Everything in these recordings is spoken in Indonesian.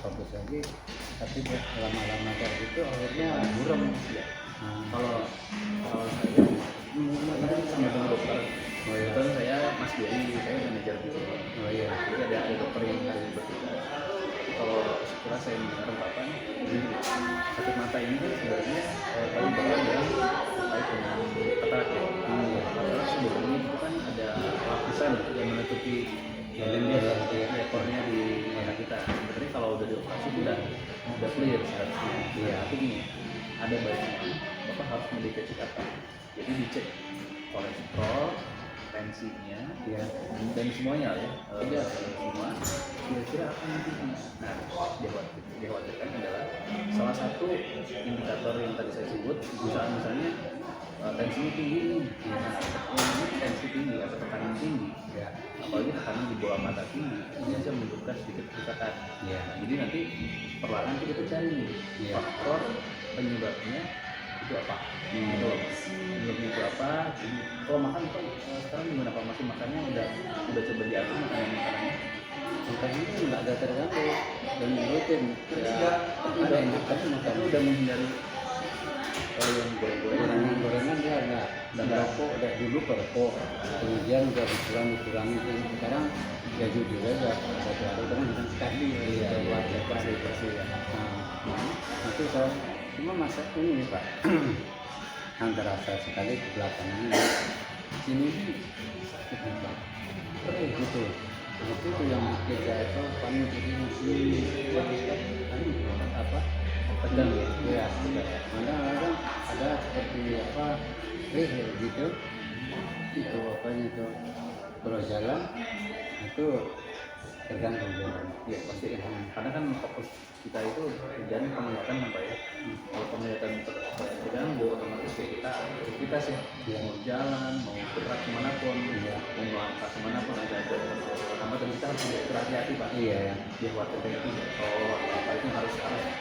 bagus lagi, tapi lama-lama kayak gitu akhirnya buram ya. Kalau saya mungkin sama dengan dokter. Kebetulan saya Mas Gary, saya manajer di sini. Oh iya. Jadi ada dokter yang hari bertugas. Kalau setelah saya mendengar ungkapan, jadi sakit mata ini kan sebenarnya paling bawah adalah terkait dengan katarak ya. Katarak sebenarnya itu kan ada lapisan yang menutupi ekornya di mata kita. Sebenarnya kalau udah dioperasi udah clear seharusnya. Iya. Tapi gini, ada baiknya Bapak harus medical check up. Jadi dicek kolesterol, tensinya, Iya. dan semuanya ya, semua kira-kira apa yang tinggi. Nah, dikhawatirkan adalah salah satu indikator yang tadi saya sebut, misalnya tensinya tinggi nih, tensi tinggi atau tekanan tinggi, Ya. apalagi tekanan di bawah mata tinggi, ini bisa menunjukkan sedikit kerusakan. Iya. Nah, jadi nanti perlahan kita cari nih faktor penyebabnya itu apa, gitu. Penyebabnya itu apa? Jadi, kalau makan Pak, sekarang gimana Pak? Masih makannya udah coba diatur makanannya? Makanya itu nggak ada terganggu dan rutin. Ya, ada yang Tapi makannya udah menghindari yang goreng-gorengan. gorengan dia nggak merokok, udah dulu perokok, kemudian udah dikurangi. Sekarang ya jujur aja, satu hari kan cuma sekali. Iya, buat bersih ya. Nah, itu saya cuma masa ini Pak, antara saya sekali ke belakang ini, sini sakit nih Pak, gitu. Itu yang bikin saya itu paling jadi apa? Tegang ya. Ya, kadang-kadang ada seperti apa, gitu. Itu apanya itu, kalau jalan itu terganggu jalan. Ya pasti ya. Karena kan fokus kita itu kerjaan penglihatan apa ya. Kalau penglihatan terganggu, otomatis ya kita aktivitas ya. Iya. Mau jalan, mau bergerak kemanapun, Iya. mau melangkah kemanapun ada hambatan, kita harus berhati-hati Pak. Iya ya. Dia khawatir itu apa itu harus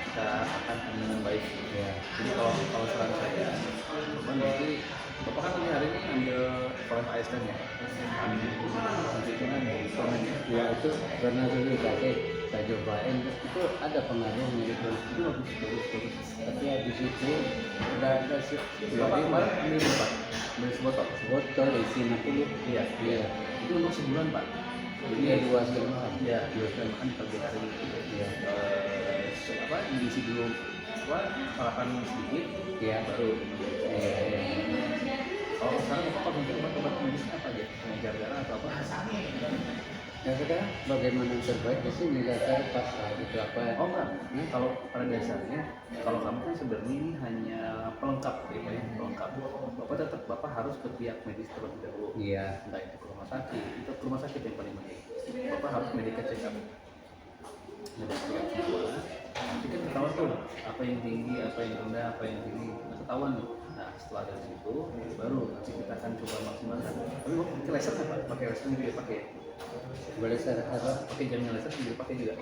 kita akan dengan baik. Iya. Jadi kalau saran saya, Bapak nanti Bapak kan hari ini ambil proses ASN ya. Ambil hitungan dari komen ya. Ya itu karena dulu saya cobain itu ada pengaruhnya gitu. Itu bagus. Tapi habis itu udah sih. Bapak kemarin ambil berapa? Ambil sebotol. Botol isi 60. Iya. Iya. Itu untuk sebulan Pak. Jadi Iya 2,5. ya 2,5 makan pagi hari. Iya. Apa diisi dulu sarapan sedikit. Iya. Baru. Iya. Kalau sekarang Bapak mungkin obat medis apa aja? Pengejar darah atau apa? Ya sekarang bagaimana yang terbaik di sini saya pas itu apa? Oh enggak, kalau pada dasarnya kalau kamu kan sebenarnya ini hanya pelengkap gitu ya, pelengkap. Bapak harus ke pihak medis terlebih dahulu. Iya. Entah itu ke rumah sakit, itu ke rumah sakit yang paling penting. Bapak harus medical check up. Medical check up semua. Nanti kan ketahuan tuh apa yang tinggi, apa yang rendah, apa yang tinggi, nah, ketahuan nih. Nah setelah dari situ baru kita akan coba maksimalkan. Tapi pakai laser apa? Pakai laser juga pakai. Boleh saya apa? Pakai jaringan laser juga pakai juga.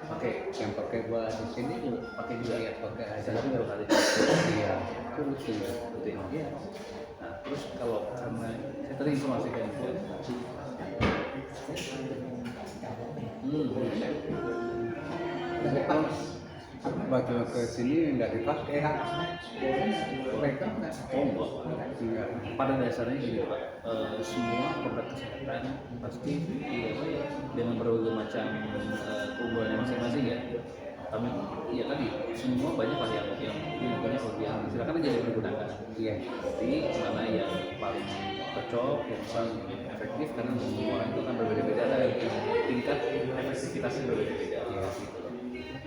Pakai yang pakai buat di sini juga Pakai juga. ya pakai aja. Tapi baru kali. Iya. Itu rutin. Iya. Nah, terus kalau karena saya tadi informasikan itu, Tapi kalau waktu ke sini nggak dipakai mereka enggak. pada dasarnya gini Pak, semua produk kesehatan pasti dengan berbagai macam keunggulannya masing-masing ya. Kami ya tadi semua banyak lah yang banyak yang silakan aja digunakan. Iya. Tapi mana yang paling cocok, yang paling efektif karena semua itu kan berbeda-beda dan tingkat efektivitasnya berbeda-beda. Iya.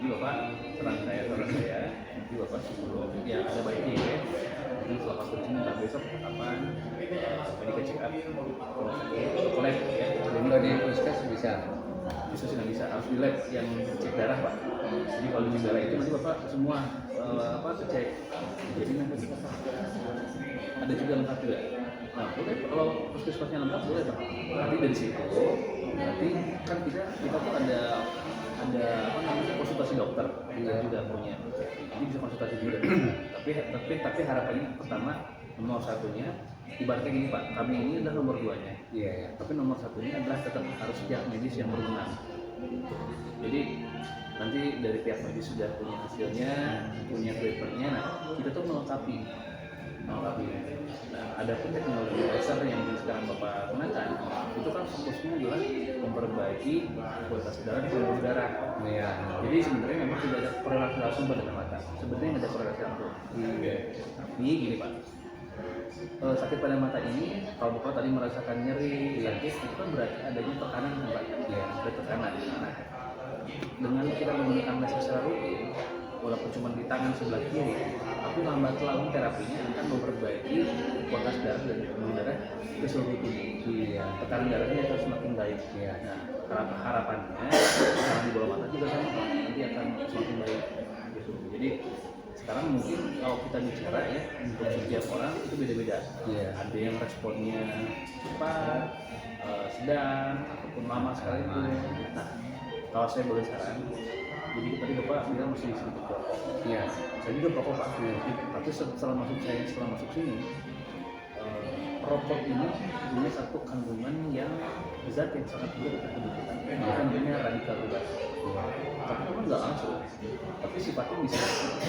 Jadi Bapak saran saya, nanti Bapak sebelum ya ada baiknya ya. Jadi setelah masuk sini ntar besok kapan medical check up, connect ya. Kalau di puskes bisa. Bisa sih nggak bisa, harus di lab yang cek darah Pak. Jadi kalau di cek darah itu nanti Bapak semua cek. Jadi nanti ada juga lengkap juga. Nah boleh kalau puskesmasnya lengkap boleh Pak. Nanti dari situ, nanti kan kita tuh ada apa namanya konsultasi dokter, kita juga punya. Jadi bisa konsultasi juga. tapi harapannya pertama nomor satunya ibaratnya gini Pak, kami ini adalah nomor 2-nya. Iya, ya. Tapi nomor satunya adalah tetap harus pihak medis yang berwenang. Jadi nanti dari pihak medis sudah punya hasilnya, punya papernya, nah kita tuh melengkapi. Nah, ada pun teknologi laser yang sekarang Bapak gunakan, itu kan fokusnya adalah memperbaiki kualitas udara di pembuluh darah. Iya. Jadi sebenarnya memang tidak ada korelasi langsung pada mata. Sebenarnya nggak ada korelasi langsung. Ini gini Pak, sakit pada mata ini, kalau Bapak tadi merasakan nyeri, sakit, itu kan berarti adanya tekanan Pak. Iya. Ada tekanan. Nah, dengan kita menggunakan laser secara rutin, walaupun cuma di tangan sebelah kiri, tapi lambat laun terapinya akan memperbaiki kualitas darah dan pembuluh darah ke seluruh tubuh. Iya. Tekanan darahnya akan semakin baik. Iya. Nah, harapannya kalau di bawah mata juga sama, nanti akan semakin baik. Gitu. Jadi sekarang mungkin kalau kita bicara ya, untuk setiap orang itu beda-beda. Iya. Ada yang responnya cepat, sedang, ataupun lama sekali. Nah, kalau saya boleh saran, jadi tadi Bapak bilang mesti sedikit rokok. Iya. Saya juga perokok Pak. Tapi setelah masuk sini, rokok ini punya satu kandungan yang zat yang sangat buruk untuk tubuh kita. Namanya radikal bebas. Tapi memang nggak langsung, tapi sifatnya bisa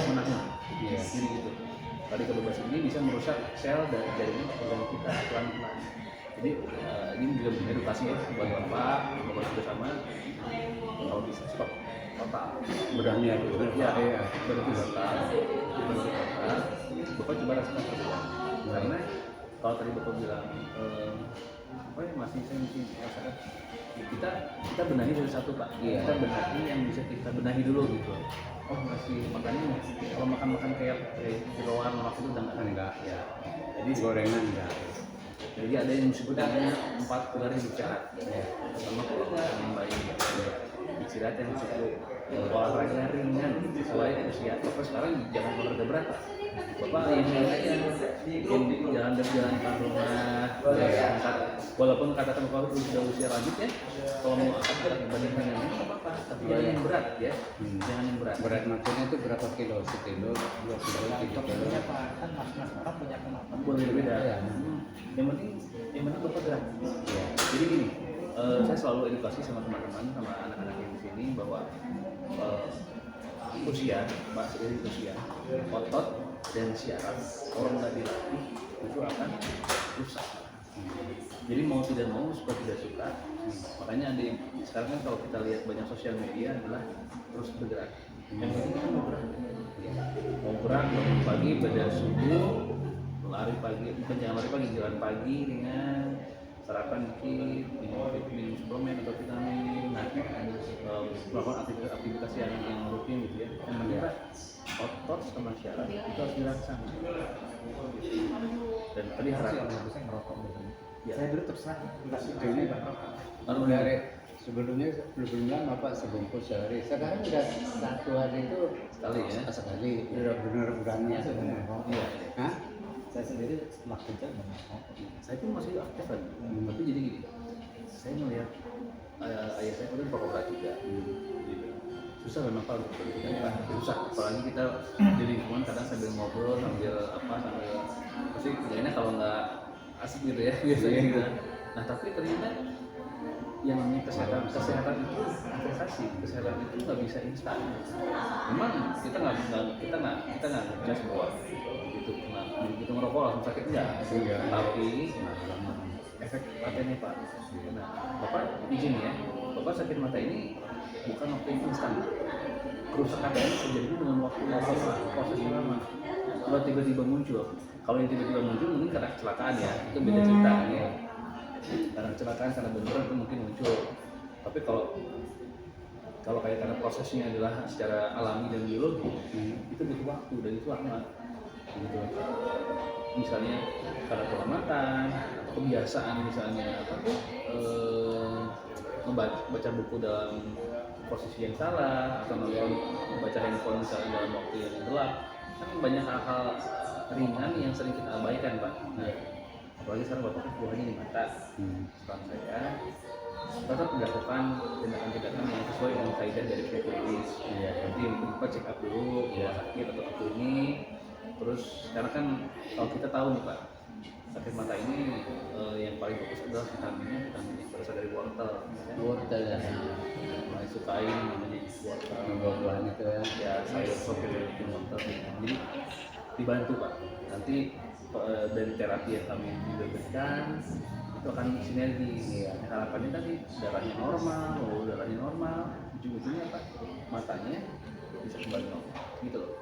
menahan. Iya. Jadi gitu. Radikal bebas ini bisa merusak sel dan jaringan organ kita pelan-pelan. Jadi ini juga edukasi ya buat Bapak juga sama. Kalau bisa stop total. Berani aku. Ya, Iya. berhenti total. Bapak coba rasakan sesuatu. Karena kalau tadi Bapak bilang apa ya, masih saya mesti rasakan, kita benahi dari satu Pak. Iya. Kita benahi yang bisa kita benahi dulu gitu. Oh masih makannya, kalau makan kayak jeroan lemak itu udah enggak ya. Jadi Gorengan enggak. jadi ada yang disebut namanya 4 pilar hidup sehat. Pertama pola yang baik, istirahat yang cukup, olahraga ringan sesuai usia. Bapak sekarang jangan olahraga berat Pak. Bapak yang jalan ke rumah, walaupun katakan Bapak sudah usia lanjut ya, kalau mau angkat berat dibandingkan yang ini nggak apa-apa, tapi jangan yang berat ya, jangan yang berat. Berat maksudnya itu berapa kilo? 1 kilo, 2 kilo, 3 kilo. Kan mas-mas orang punya kenapa? Boleh beda. Iya. Yang penting Bapak gerak. Iya. Jadi gini, saya selalu edukasi sama teman-teman, sama anak-anak yang di sini bahwa usia, Pak, seiring usia, otot dan syaraf kalau nggak dilatih itu akan rusak. Jadi mau tidak mau, suka tidak suka, makanya ada yang sekarang kan kalau kita lihat banyak sosial media adalah terus bergerak. Yang penting kita mau gerak bangun pagi, pada subuh, lari pagi, bukan jangan lari pagi, jalan pagi dengan sarapan dikit, minum suplemen atau vitamin, melakukan aktivitas yang rutin gitu ya. Yang penting Pak, otot sama syaraf itu harus dirangsang. Dan tadi harapan Saya ngerokok gitu. ya. Saya dulu terus terang nggak suka Ini ini. sebelumnya Bapak sebungkus sehari. Sekarang udah 1 hari itu Sekali ya. sekali. Udah benar berani. Iya. Hah? Saya sendiri setelah kerja ngerokok. Saya pun masih aktif kan, tapi jadi gini, saya melihat ayah saya kan perokok juga, gitu. Susah memang Pak untuk berhenti, Pak. Susah, apalagi kita di lingkungan kadang sambil ngobrol, sambil pasti kerjanya kalau nggak asik gitu ya biasanya gitu. Nah tapi ternyata yang namanya kesehatan itu investasi, kesehatan itu nggak bisa instan. Memang kita nggak jelas bahwa begitu merokok langsung sakit enggak, tapi efek latennya Pak. Nah, Bapak izin ya, Bapak sakit mata ini bukan waktu yang instan. Kerusakan ini terjadi dengan waktu yang lama, proses yang lama. Kalau tiba-tiba muncul, kalau yang tiba-tiba muncul mungkin karena kecelakaan ya, itu beda cerita ya. Karena kecelakaan, karena benturan itu mungkin muncul. Tapi kalau kayak karena prosesnya adalah secara alami dan biologi, itu butuh waktu dan itu lama. Gitu. Misalnya karena pengamatan, kebiasaan misalnya membaca buku dalam posisi yang salah atau membaca handphone misalnya dalam waktu yang gelap, kan banyak hal-hal ringan yang sering kita abaikan Pak. Nah, apalagi sekarang Bapak kebuahannya di mata. Sekarang saya tetap dilakukan tindakan-tindakan yang sesuai dengan kaidah dari pihak medis. Jadi Bapak check up dulu, sakit atau klinik. Terus karena kan kalau kita tahu nih Pak, sakit mata ini yang paling fokus adalah vitamin yang berasal dari wortel. Ya. Wortel ya. Mulai sukain namanya wortel. Buah-buahan itu ya. Ya sayur sop dari wortel. Jadi dibantu Pak. Nanti dari terapi yang kami juga berikan itu akan sinergi. Iya. Harapannya tadi darahnya normal, ujung-ujungnya Pak matanya bisa kembali normal. Gitu loh.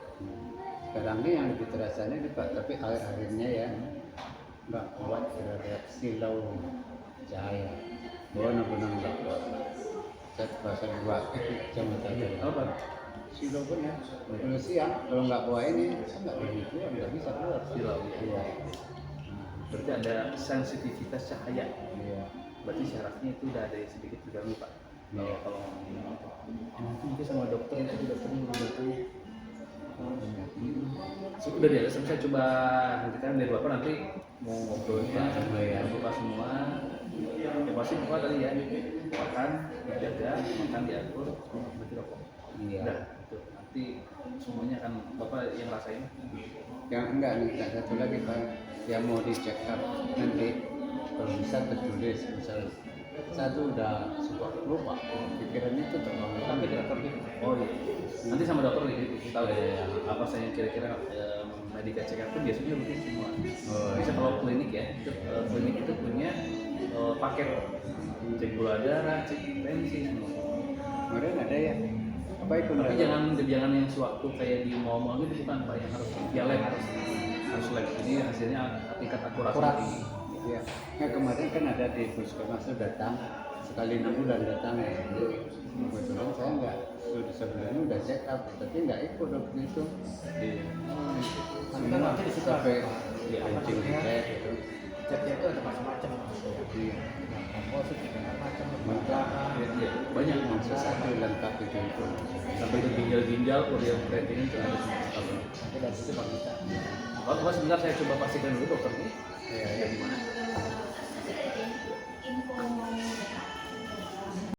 Sekarang ini yang lebih terasa ini Pak, tapi akhir-akhirnya ya nggak kuat terhadap silau cahaya. Benar-benar nggak kuat. Saya terasa kuat sama tadi. Apa? Silau benar. Kalau siang kalau nggak bawa ini saya nggak berani keluar, nggak bisa keluar. Silau. Iya. Berarti ada sensitivitas cahaya. Iya. Berarti syaratnya itu udah ada sedikit terganggu Pak. Iya. Kalau nanti mungkin sama dokter itu dokternya menggunakan sudah dia, saya coba nanti kan dari bapak nanti mau ngobrolnya buka semua. Yang pasti bapak tadi ya makan dijaga, makan diatur, berarti rokok. Iya. Udah, itu nanti semuanya akan bapak yang rasain. Yang enggak nih, tak satu lagi Pak, yang mau di check up nanti kalau bisa tertulis misal satu udah suka lupa pikirannya itu terlalu sampai direkam gitu. Oh iya. Nanti sama dokter tahu ya apa saya kira-kira medical check up itu biasanya rutin semua. Oh, Bisa iya. kalau klinik ya, klinik itu punya paket cek gula darah, cek tensi semua. Kemarin ada ya apa itu? Tapi jangan yang sewaktu kayak di mall-mall gitu bukan Pak, yang harus via lab harus lab. Jadi hasilnya tingkat akurasi Akurat. tinggi. Ya. Nah kemarin kan ada di puskesmas itu datang sekali 6 bulan datang ya. Jadi kebetulan saya nggak sebelumnya udah check up tapi nggak ikut waktu itu. Iya. Semua nanti di situ sampai Iya, kencing dicek gitu. Catnya itu ada macam-macam. Iya. Komposit macam-macam. Maka Iya, banyak sesuatu lengkap itu. sampai ke ginjal-ginjal, urea kreatin itu ada semua. Nanti dari situ Pak bisa. Kalau sebentar saya coba pastikan dulu dokternya. Iya, Ya, gimana?